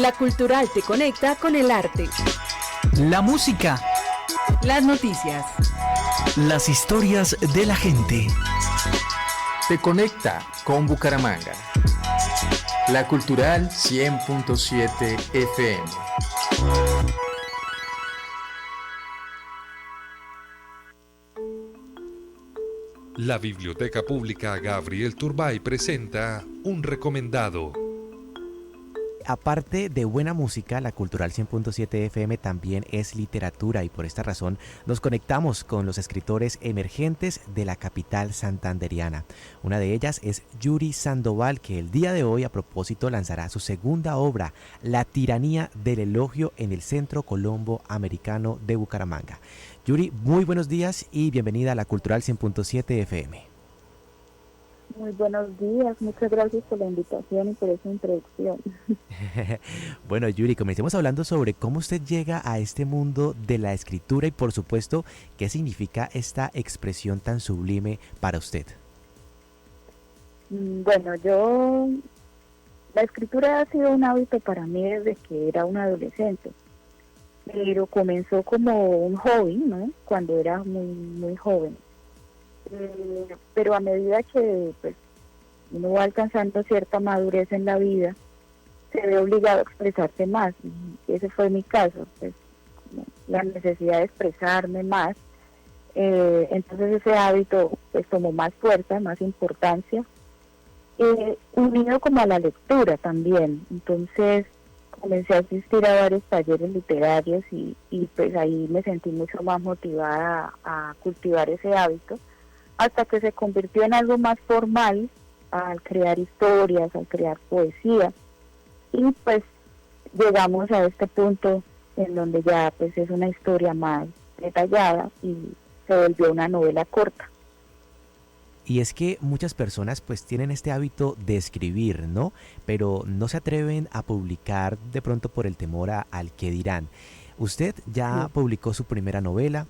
La Cultural te conecta con el arte, la música, las noticias, las historias de la gente. Te conecta con Bucaramanga. La Cultural 100.7 FM. La Biblioteca Pública Gabriel Turbay presenta Un Recomendado. Aparte de buena música, la Cultural 100.7 FM también es literatura y por esta razón nos conectamos con los escritores emergentes de la capital santandereana. Una de ellas es Yuri Sandoval, que el día de hoy a propósito lanzará su segunda obra, La tiranía del elogio, en el Centro Colombo Americano de Bucaramanga. Yuri, muy buenos días y bienvenida a la Cultural 100.7 FM. Muy buenos días, muchas gracias por la invitación y por esa introducción. Bueno, Yuri, comencemos hablando sobre cómo usted llega a este mundo de la escritura y por supuesto, qué significa esta expresión tan sublime para usted. Bueno, la escritura ha sido un hábito para mí desde que era un adolescente, pero comenzó como un hobby, ¿no? Cuando era muy joven. Pero a medida que pues, uno va alcanzando cierta madurez en la vida, se ve obligado a expresarse más. Y ese fue mi caso, pues, la necesidad de expresarme más. Entonces ese hábito pues tomó más fuerza, más importancia, unido como a la lectura también. Entonces comencé a asistir a varios talleres literarios y pues ahí me sentí mucho más motivada a cultivar ese hábito, hasta que se convirtió en algo más formal al crear historias, al crear poesía. Y pues llegamos a este punto en donde ya pues es una historia más detallada y se volvió una novela corta. Y es que muchas personas pues tienen este hábito de escribir, ¿no? Pero no se atreven a publicar de pronto por el temor al que dirán. Usted ya publicó su primera novela,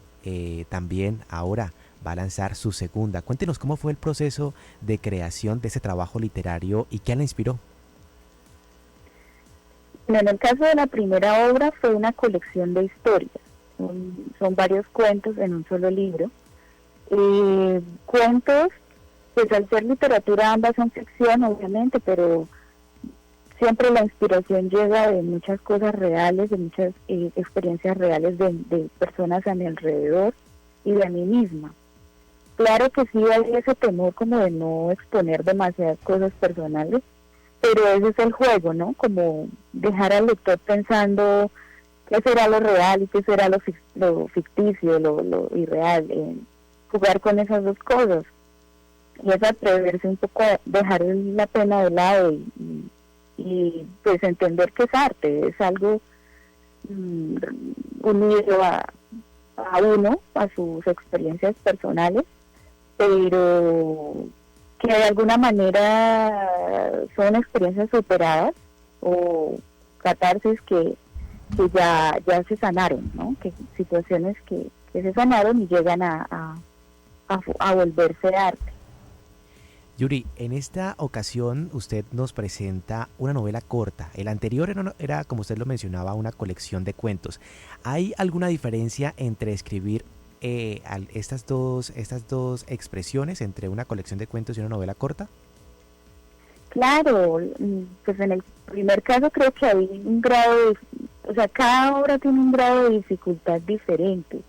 también ahora va a lanzar su segunda. Cuéntenos cómo fue el proceso de creación de ese trabajo literario y qué la inspiró. En el caso de la primera obra fue una colección de historias. Son varios cuentos en un solo libro. Cuentos, pues al ser literatura ambas son ficción obviamente, pero siempre la inspiración llega de muchas cosas reales, de muchas experiencias reales de personas a mi alrededor y de mí misma. Claro que sí hay ese temor como de no exponer demasiadas cosas personales, pero ese es el juego, ¿no? Como dejar al lector pensando qué será lo real y qué será lo ficticio, lo irreal, jugar con esas dos cosas. Y es atreverse un poco a dejar la pena de lado y pues entender que es arte, es algo unido a uno, a sus experiencias personales, pero que de alguna manera son experiencias superadas o catarsis que ya se sanaron, ¿no? Que situaciones que se sanaron y llegan a volverse arte. Yuri, en esta ocasión usted nos presenta una novela corta. El anterior era, como usted lo mencionaba, una colección de cuentos. ¿Hay alguna diferencia entre escribir estas dos expresiones, entre una colección de cuentos y una novela corta? Claro, pues en el primer caso creo que hay un grado cada obra tiene un grado de dificultad diferente.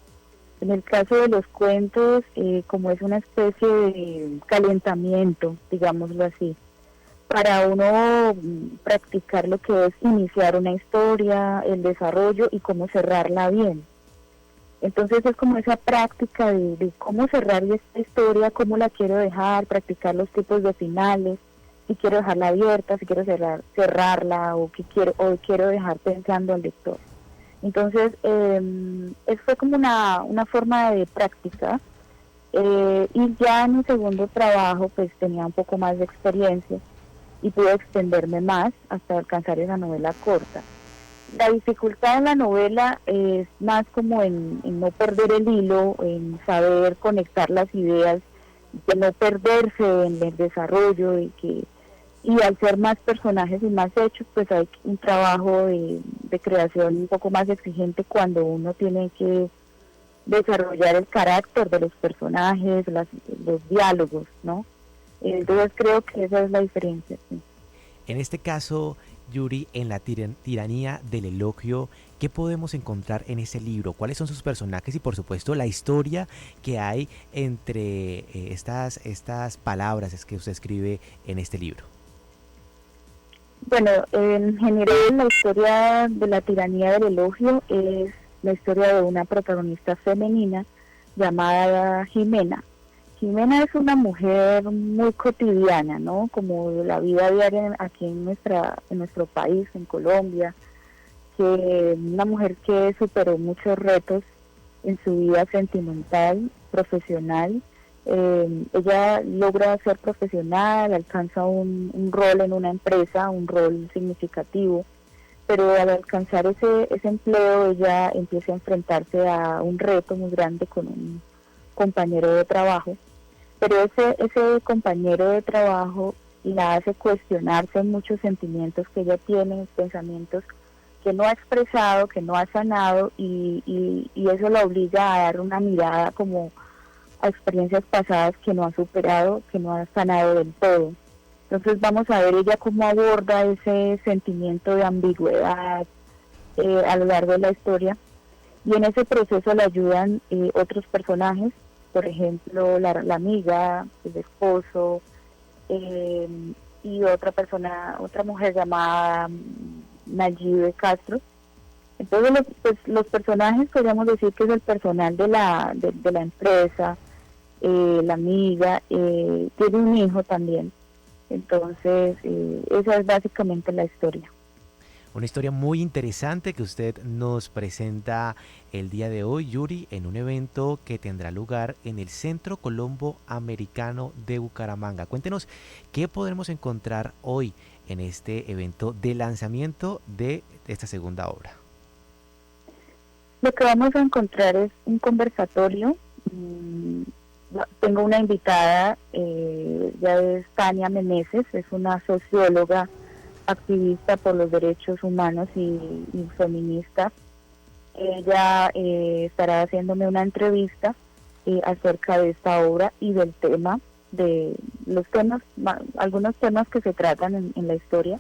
En el caso de los cuentos, como es una especie de calentamiento, digámoslo así, para uno practicar lo que es iniciar una historia, el desarrollo y cómo cerrarla bien. Entonces es como esa práctica de cómo cerrar esta historia, cómo la quiero dejar, practicar los tipos de finales, si quiero dejarla abierta, si quiero cerrarla o quiero dejar pensando al lector. Entonces fue como una forma de práctica y ya en mi segundo trabajo pues tenía un poco más de experiencia y pude extenderme más hasta alcanzar esa novela corta. La dificultad en la novela es más como en no perder el hilo, en saber conectar las ideas, de no perderse en el desarrollo y que y al ser más personajes y más hechos, pues hay un trabajo de creación un poco más exigente cuando uno tiene que desarrollar el carácter de los personajes, los diálogos, ¿no? Entonces creo que esa es la diferencia. Sí. En este caso, Yuri, en la tiranía del elogio, ¿qué podemos encontrar en ese libro? ¿Cuáles son sus personajes y, por supuesto, la historia que hay entre estas palabras que usted escribe en este libro? Bueno, en general la historia de la tiranía del elogio es la historia de una protagonista femenina llamada Jimena. Jimena es una mujer muy cotidiana, ¿no? Como de la vida diaria aquí en nuestro país, en Colombia, que una mujer que superó muchos retos en su vida sentimental, profesional. Ella logra ser profesional, alcanza un rol en una empresa, un rol significativo, pero al alcanzar ese empleo ella empieza a enfrentarse a un reto muy grande con un compañero de trabajo, pero ese compañero de trabajo la hace cuestionarse muchos sentimientos que ella tiene, pensamientos que no ha expresado, que no ha sanado, y eso la obliga a dar una mirada como a experiencias pasadas que no ha superado, que no ha sanado del todo. Entonces vamos a ver ella cómo aborda ese sentimiento de ambigüedad a lo largo de la historia, y en ese proceso le ayudan otros personajes, por ejemplo la amiga, el esposo, y otra mujer llamada Nayibe Castro. Entonces los personajes podríamos decir que es el personal de la empresa, la amiga, tiene un hijo también. Entonces esa es básicamente la historia. Una historia muy interesante que usted nos presenta el día de hoy, Yuri, en un evento que tendrá lugar en el Centro Colombo Americano de Bucaramanga. Cuéntenos qué podremos encontrar hoy en este evento de lanzamiento de esta segunda obra. Lo que vamos a encontrar es un conversatorio. Tengo una invitada, ya es Tania Meneses, es una socióloga, activista por los derechos humanos y feminista. Ella estará haciéndome una entrevista acerca de esta obra y del tema, de los temas, algunos temas que se tratan en la historia.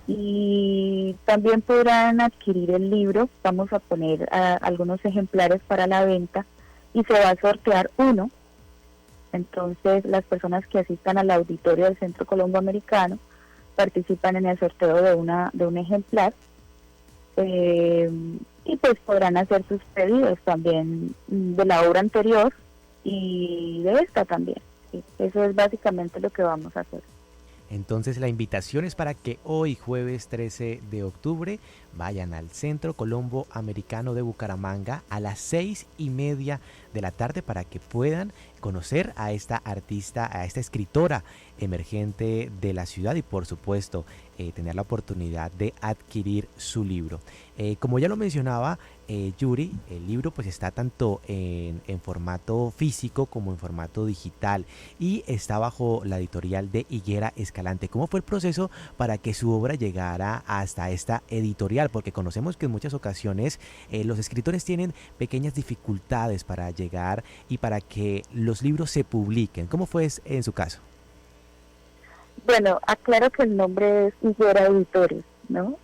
Y también podrán adquirir el libro. Vamos a poner algunos ejemplares para la venta y se va a sortear uno. Entonces las personas que asistan al auditorio del Centro Colombo Americano participan en el sorteo de un ejemplar, y pues podrán hacer sus pedidos también de la obra anterior y de esta también. Sí, eso es básicamente lo que vamos a hacer. Entonces la invitación es para que hoy, jueves 13 de octubre, vayan al Centro Colombo Americano de Bucaramanga a las 6:30 de la tarde para que puedan conocer a esta artista, a esta escritora emergente de la ciudad y por supuesto tener la oportunidad de adquirir su libro. Como ya lo mencionaba Yuri, el libro pues está tanto en formato físico como en formato digital y está bajo la editorial de Higuera Escalante. ¿Cómo fue el proceso para que su obra llegara hasta esta editorial? Porque conocemos que en muchas ocasiones los escritores tienen pequeñas dificultades para llegar y para que los libros se publiquen. ¿Cómo fue en su caso? Bueno, aclaro que el nombre es Higuera Editores, ¿no?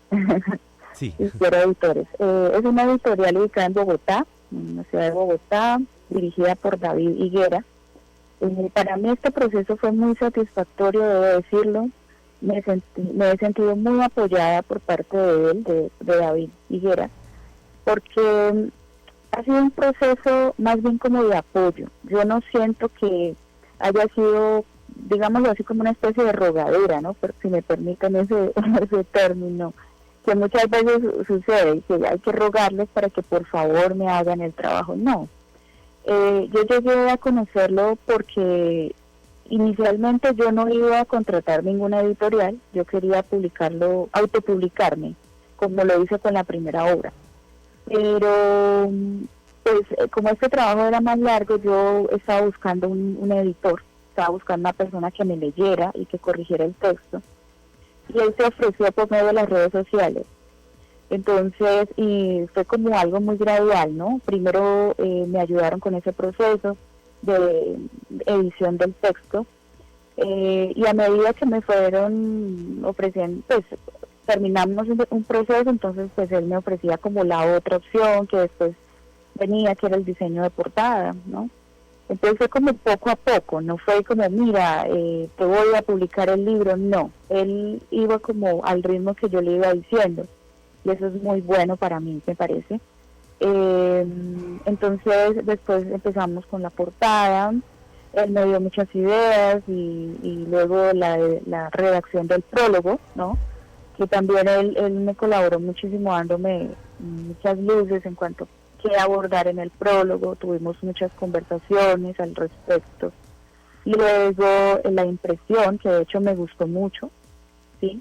Sí. Higuera Editores. Es una editorial ubicada en Bogotá, en la ciudad de Bogotá, dirigida por David Higuera. Para mí este proceso fue muy satisfactorio, debo decirlo. Me he sentido muy apoyada por parte de él, de David Higuera, porque ha sido un proceso más bien como de apoyo. Yo no siento que haya sido, digámoslo así, como una especie de rogadera, ¿no? Pero si me permiten ese término, que muchas veces sucede, que hay que rogarles para que por favor me hagan el trabajo. No. Yo llegué a conocerlo porque inicialmente yo no iba a contratar ninguna editorial, yo quería publicarlo, autopublicarme, como lo hice con la primera obra. Pero, pues, como este trabajo era más largo, yo estaba buscando un editor. estaba buscando una persona que me leyera y que corrigiera el texto. Y él se ofreció por medio de las redes sociales. Entonces, y fue como algo muy gradual, ¿no? Primero me ayudaron con ese proceso de edición del texto, y a medida que me fueron ofreciendo, pues terminamos un proceso, entonces pues él me ofrecía como la otra opción que después venía, que era el diseño de portada, ¿no? Entonces fue como poco a poco, no fue como, mira, te voy a publicar el libro, no. Él iba como al ritmo que yo le iba diciendo, y eso es muy bueno para mí, me parece. Entonces después empezamos con la portada, él me dio muchas ideas y luego la redacción del prólogo, ¿no? Que también él me colaboró muchísimo dándome muchas luces en cuanto a qué abordar en el prólogo, tuvimos muchas conversaciones al respecto. Luego la impresión, que de hecho me gustó mucho, ¿sí?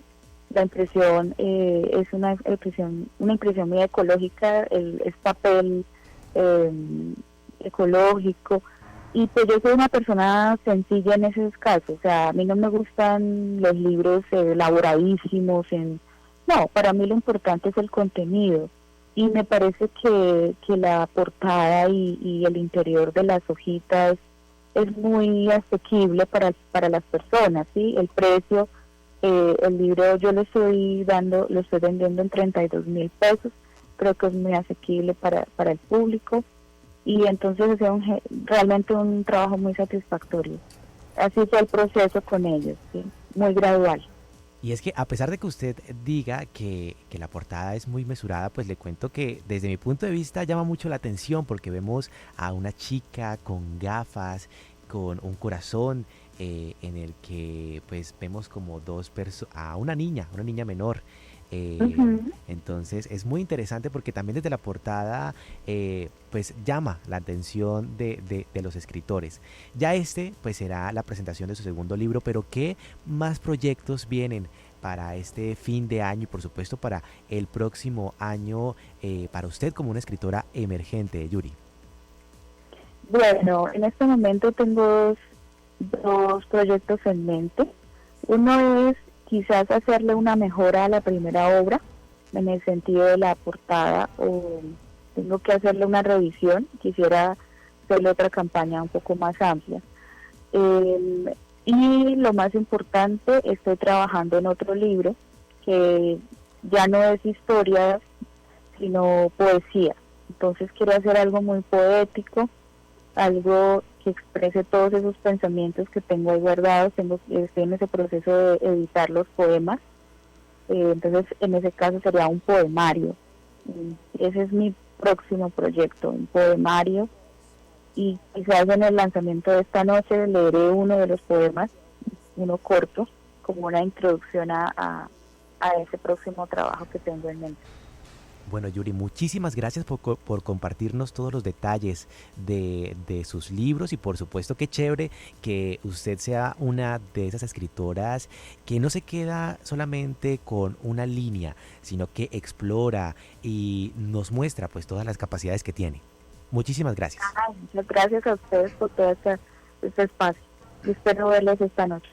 La impresión es una impresión muy ecológica, es papel ecológico, y pues yo soy una persona sencilla en esos casos, o sea, a mí no me gustan los libros elaboradísimos, no, para mí lo importante es el contenido, y me parece que la portada y el interior de las hojitas es muy asequible para las personas, ¿sí? El precio, el libro yo lo estoy vendiendo en 32,000 pesos, creo que es muy asequible para el público, y entonces es realmente un trabajo muy satisfactorio. Así fue el proceso con ellos, ¿sí? Muy gradual. Y es que a pesar de que usted diga que la portada es muy mesurada, pues le cuento que desde mi punto de vista llama mucho la atención porque vemos a una chica con gafas, con un corazón, en el que pues vemos como a una niña menor. Entonces es muy interesante porque también desde la portada pues llama la atención de los escritores. Ya pues será la presentación de su segundo libro, pero ¿qué más proyectos vienen para este fin de año y por supuesto para el próximo año para usted como una escritora emergente, Yuri? Bueno, en este momento tengo dos proyectos en mente. Uno es quizás hacerle una mejora a la primera obra, en el sentido de la portada, o tengo que hacerle una revisión, quisiera hacerle otra campaña un poco más amplia. Y lo más importante, estoy trabajando en otro libro, que ya no es historia, sino poesía. Entonces quiero hacer algo muy poético, algo que exprese todos esos pensamientos que tengo ahí guardados. Estoy en ese proceso de editar los poemas, entonces en ese caso sería un poemario. Ese es mi próximo proyecto, un poemario, y quizás en el lanzamiento de esta noche leeré uno de los poemas, uno corto, como una introducción a ese próximo trabajo que tengo en mente. Bueno, Yuri, muchísimas gracias por compartirnos todos los detalles de sus libros y por supuesto qué chévere que usted sea una de esas escritoras que no se queda solamente con una línea, sino que explora y nos muestra pues todas las capacidades que tiene. Muchísimas gracias. Muchas gracias a ustedes por todo este espacio. Espero verlos esta noche.